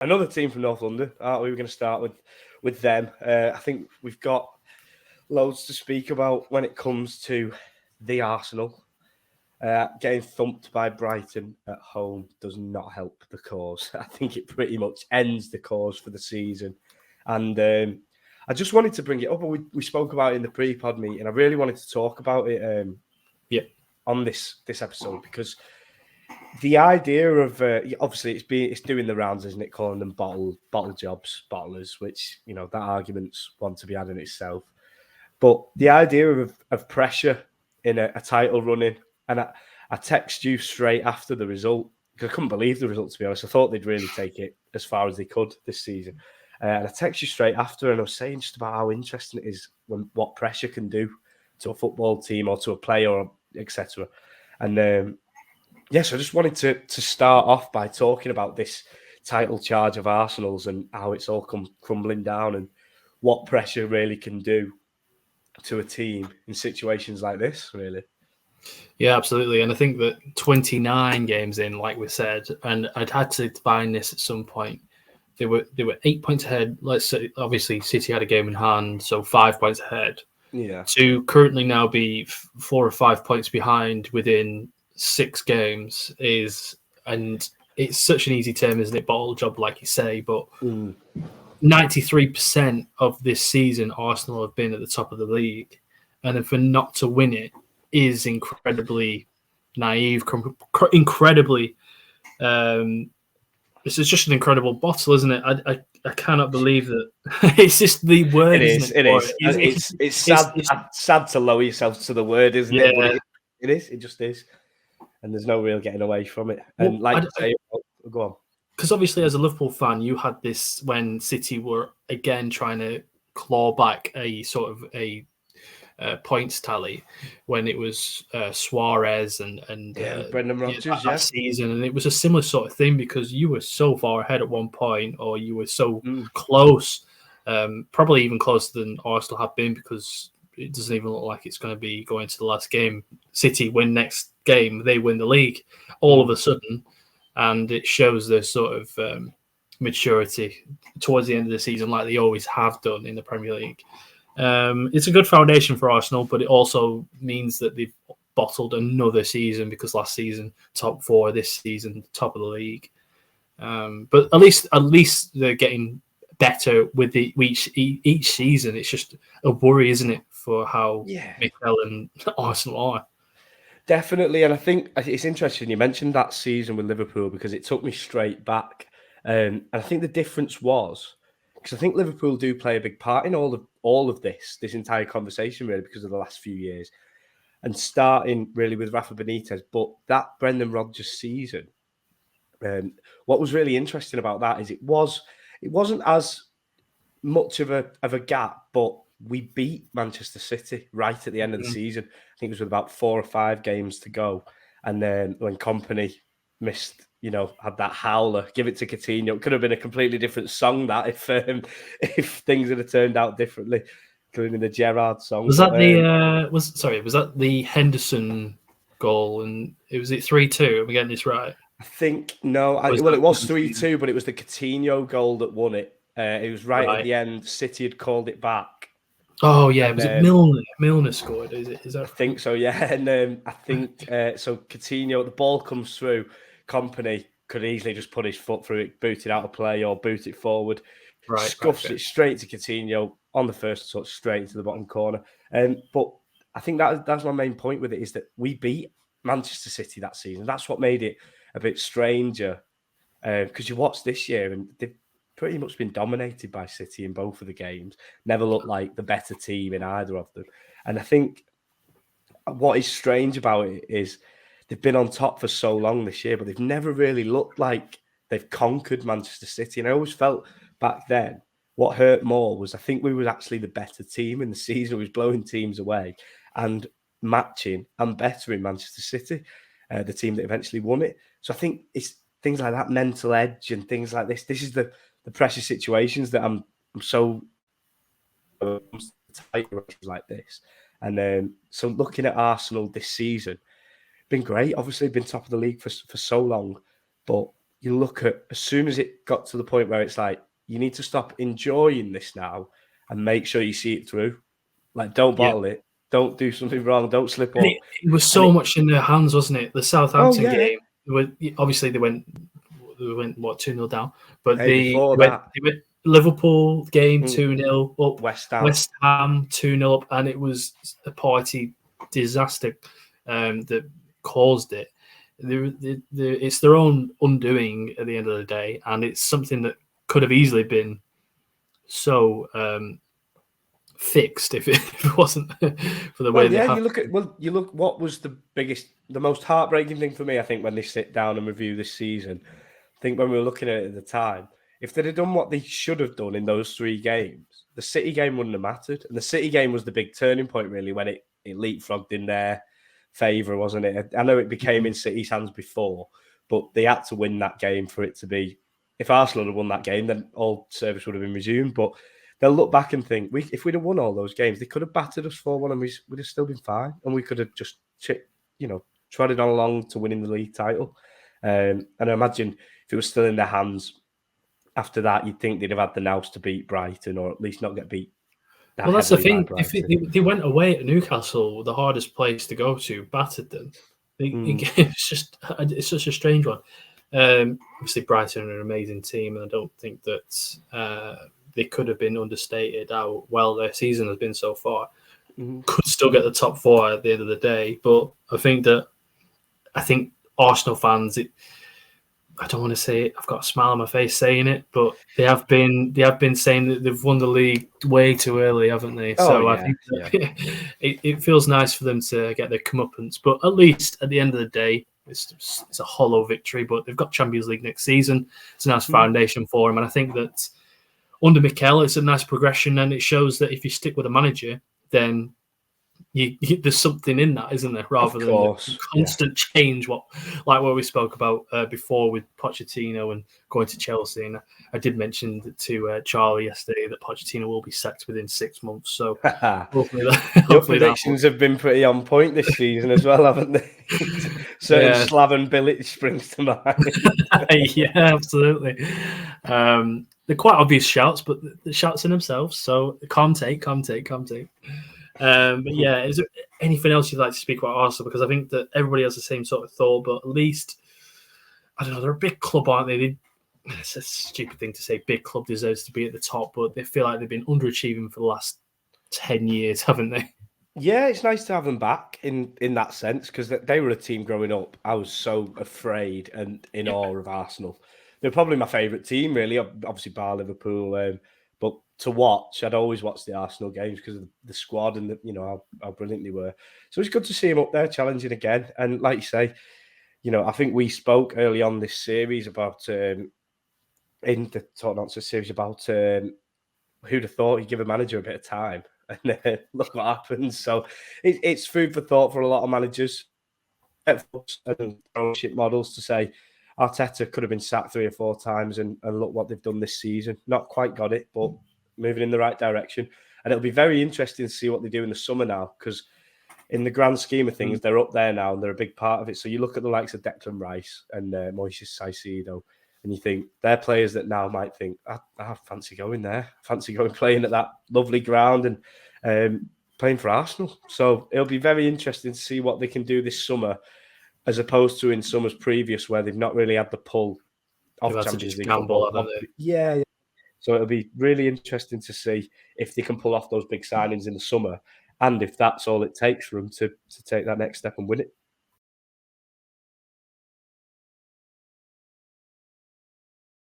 another team from North London, aren't we? We're going to start with them. I think we've got loads to speak about when it comes to the Arsenal. Getting thumped by Brighton at home does not help the cause. I think it pretty much ends the cause for the season. And I just wanted to bring it up. We spoke about it in the pre-pod meeting. I really wanted to talk about it on this episode, because the idea of obviously it's doing the rounds, isn't it? Calling them bottle jobs, bottlers, which that argument's one to be had in itself. But the idea of pressure in a title running, and I text you straight after the result because I couldn't believe the result, to be honest. I thought they'd really take it as far as they could this season. And I text you straight after, and I was saying just about how interesting it is what pressure can do to a football team or to a player, etc. And yes, I just wanted to start off by talking about this title charge of Arsenal's and how it's all come crumbling down and what pressure really can do to a team in situations like this, really. Yeah, absolutely. And I think that 29 games in, like we said, and I'd had to find this at some point, they were 8 points ahead. Let's say, obviously, City had a game in hand, so 5 points ahead. Yeah. To currently now be 4 or 5 points behind within 6 games and it's such an easy term, isn't it? Bottle job, like you say, but 93% of this season, Arsenal have been at the top of the league, and then for not to win it is incredibly naive, incredibly. This is just an incredible bottle, isn't it? I cannot believe that. It's just the word. It is. It's sad. It's sad to lower yourself to the word, isn't it? But it is. It just is. And there's no real getting away from it. And go on. Because obviously, as a Liverpool fan, you had this when City were again trying to claw back a sort of a points tally when it was Suarez and Brendan Rodgers that season, and it was a similar sort of thing because you were so far ahead at one point, or you were so close, probably even closer than Arsenal have been, because it doesn't even look like it's going to be going to the last game. City win next game, they win the league all of a sudden, and it shows their sort of maturity towards the end of the season, like they always have done in the Premier League. It's a good foundation for Arsenal, but it also means that they've bottled another season, because last season top 4, this season top of the league. But at least they're getting better with each season. It's just a worry, isn't it, for how Mikel and Arsenal are. Definitely, and I think it's interesting you mentioned that season with Liverpool, because it took me straight back. And I think the difference was, because I think Liverpool do play a big part in all of this entire conversation, really, because of the last few years, and starting really with Rafa Benitez. But that Brendan Rodgers season, what was really interesting about that is it wasn't as much of a gap, but we beat Manchester City right at the end of the season. I think it was with about 4 or 5 games to go, and then when Kompany missed, had that howler, give it to Coutinho. It could have been a completely different song that if things had turned out differently, including the Gerrard song. Was that was that the Henderson goal? And was it 3-2? Am I getting this right? I think no. It was 3-2, but it was the Coutinho goal that won it. It was right at the end. City had called it back. Oh yeah, was it Milner? Milner scored. Is that? I think so. Yeah, and I think so. Coutinho, the ball comes through. Kompany could easily just put his foot through it, boot it out of play, or boot it forward. Scuffs it straight to Coutinho on the first touch, straight into the bottom corner. But I think that's my main point with it, is that we beat Manchester City that season. That's what made it a bit stranger, because you watch this year and they've pretty much been dominated by City in both of the games. Never looked like the better team in either of them. And I think what is strange about it is they've been on top for so long this year, but they've never really looked like they've conquered Manchester City. And I always felt back then what hurt more was I think we were actually the better team in the season. We was blowing teams away and matching and bettering Manchester City, the team that eventually won it. So I think it's things like that mental edge and things like this. This is the pressure situations that I'm so tight like this. And so looking at Arsenal this season, been great. Obviously, been top of the league for so long, but you look at, as soon as it got to the point where it's like, you need to stop enjoying this now and make sure you see it through. Like, don't bottle it. Don't do something wrong. Don't slip up. It was so much in their hands, wasn't it? The Southampton game. Obviously, they went what 2-0 down, but they went Liverpool game 2-0 up, West Ham 2-0 up, and it was a party disaster that caused it. It's their own undoing at the end of the day, and it's something that could have easily been so fixed if it wasn't for the way they have. You look. What was the most heartbreaking thing for me? I think when they sit down and review this season, I think when we were looking at it at the time, if they'd have done what they should have done in those 3 games, the City game wouldn't have mattered, and the City game was the big turning point, really, when it leapfrogged in their favour, wasn't it? I know it became in City's hands before, but they had to win that game for it to be. If Arsenal had won that game, then all service would have been resumed. But they'll look back and think, if we'd have won all those games, they could have battered us 4-1 and we'd have still been fine. And we could have just, trotted on along to winning the league title. And I imagine if it was still in their hands after that, you'd think they'd have had the nous to beat Brighton, or at least not get beat. Well, that's the thing. If they went away at Newcastle, the hardest place to go to, battered them. It's such a strange one. Obviously, Brighton are an amazing team, and I don't think that they could have been understated how well their season has been so far. Could still get the top 4 at the end of the day, but I think Arsenal fans, I don't want to say it, I've got a smile on my face saying it, but they have been saying that they've won the league way too early, haven't they? I think it feels nice for them to get their comeuppance, but at least at the end of the day, it's a hollow victory, but they've got Champions League next season. It's a nice foundation for them, and I think that under Mikel, it's a nice progression, and it shows that if you stick with a manager, then there's something in that, isn't there? Rather than the constant change, what we spoke about before with Pochettino and going to Chelsea. And I did mention to Charlie yesterday that Pochettino will be sacked within 6 months. So hopefully your predictions have been pretty on point this season as well, haven't they? Certain Slaven Bilic springs to mind. Yeah, absolutely. They're quite obvious shouts, but the shouts in themselves. So calm take. But yeah, is there anything else you'd like to speak about Arsenal? Because I think that everybody has the same sort of thought, but at least, I don't know, they're a big club, aren't they? It's a stupid thing to say, big club deserves to be at the top, but they feel like they've been underachieving for the last 10 years, haven't they? Yeah, it's nice to have them back in that sense, because they were a team growing up. I was so afraid and in awe of Arsenal. They're probably my favourite team, really, obviously bar Liverpool. But to watch, I'd always watch the Arsenal games because of the squad and how brilliant they were. So it's good to see him up there challenging again. And like you say, I think we spoke early on this series about in the Talk Nonsense series about who'd have thought you'd give a manager a bit of time, and look what happens. So it's food for thought for a lot of managers and ownership models to say Arteta could have been sacked 3 or 4 times, and look what they've done this season. Not quite got it, but moving in the right direction. And it'll be very interesting to see what they do in the summer now, because in the grand scheme of things, they're up there now and they're a big part of it. So you look at the likes of Declan Rice and Moises Caicedo, and you think they're players that now might think, I fancy going there. I fancy going playing at that lovely ground and playing for Arsenal. So it'll be very interesting to see what they can do this summer, as opposed to in summers previous where they've not really had the pull of Champions League football. Yeah. So it'll be really interesting to see if they can pull off those big signings in the summer, and if that's all it takes for them to take that next step and win it.